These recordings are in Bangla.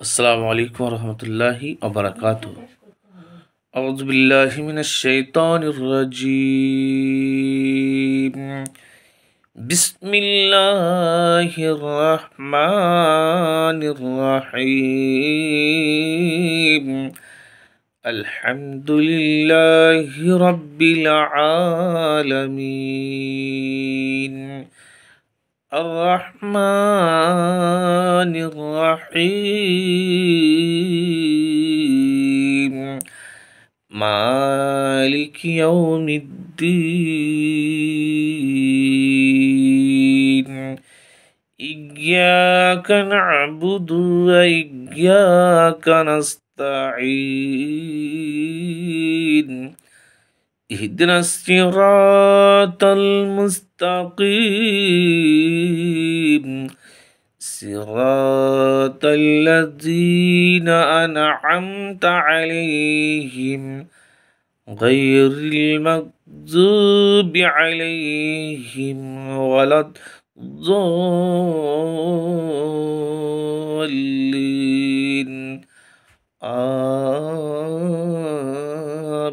अस्सलामु अलैकुम वरहमतुल्लाहि वबरकातुहू। औज़ु बिल्लाहि मिनश शैतानिर रजीम। बिस्मिल्लाहिर रहमानिर रहीम। अल्हम्दुलिल्लाहि रब्बिल आलमीन। अर्रहमानिर रहीम। मालिकि यौमिद्दीन। इय्याक नअबुदु व इय्याक नस्तईन। इहदिनस सिरातल मुस्तकीम। सिरातल लज़ीना अनअमता अलैहिम गैरिल मग़ज़ूबि अलैहिम वलद्दोल्लीन।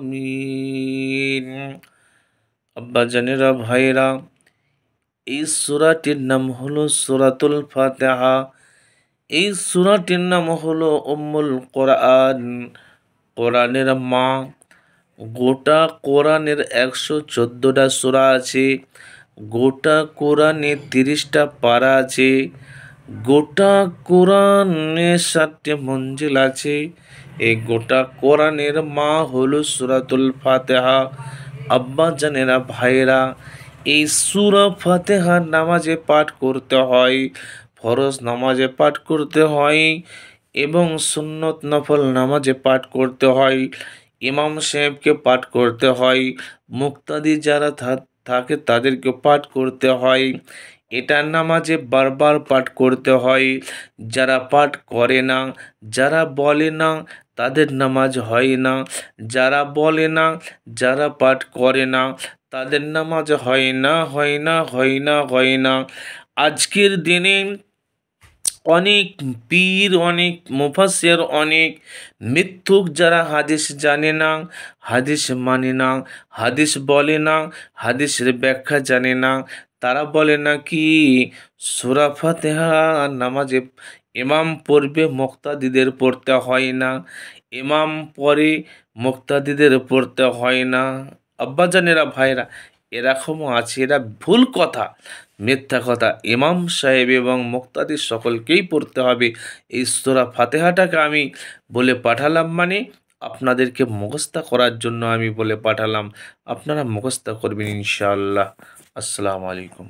आमीन। अब्बा जानेरा भाईरा, এই সূরাটির নাম হলো সূরাতুল ফাতিহা। এই সূরাটির নাম হলো উম্মুল কোরআন, কোরআনের মা। গোটা কোরআনের 114টা সূরা আছে। গোটা কোরআনে 30টা পারা আছে। গোটা কোরআনে 7টি মঞ্জিল আছে। এই গোটা কোরআনের মা হলো সূরাতুল ফাতিহা। আব্বা জানেরা ভাইরা, এই সূরা ফাতিহা নামাজে পাঠ করতে হয়, ফরজ নামাজে পাঠ করতে হয় এবং সুন্নত নফল নামাজে পাঠ করতে হয়। ইমাম সাহেবকে পাঠ করতে হয়, মুক্তাদি যারা থাকে তাদেরকে পাঠ করতে হয়। এটা নামাজে বারবার পাঠ করতে হয়। যারা পাঠ করে না, যারা বলে না, তাদের নামাজ হয় না। যারা বলে না, যারা পাঠ করে না, তাদের নামাজ হয় না, হয় না, হয় না, হয় না। আজকের দিনে অনেক পীর, অনেক মুফাসসির, অনেক মিথ্যুক যারা হাদিস জানে না, হাদিস মানে না, হাদিস বলে না, হাদিসের ব্যাখ্যা জানে না, তারা বলে না কি সূরা ফাতিহা নামাজে ইমাম পড়বে, মুক্তাদিদের পড়তে হয় না। ইমাম পড়ে, মুক্তাদিদের পড়তে হয় না। আব্বাজানেরা ভাইরা, এরকমও আছে, এরা ভুল কথা, মিথ্যা কথা। ইমাম সাহেব এবং মুক্তাদি সকলকেই পড়তে হবে। এই সূরা ফাতিহাটাকে আমি বলে পাঠালাম, মানে আপনাদেরকে মুখস্থ করার জন্য আমি বলে পাঠালাম। আপনারা মুখস্থ করবেন ইনশাআল্লাহ। আসসালামু আলাইকুম।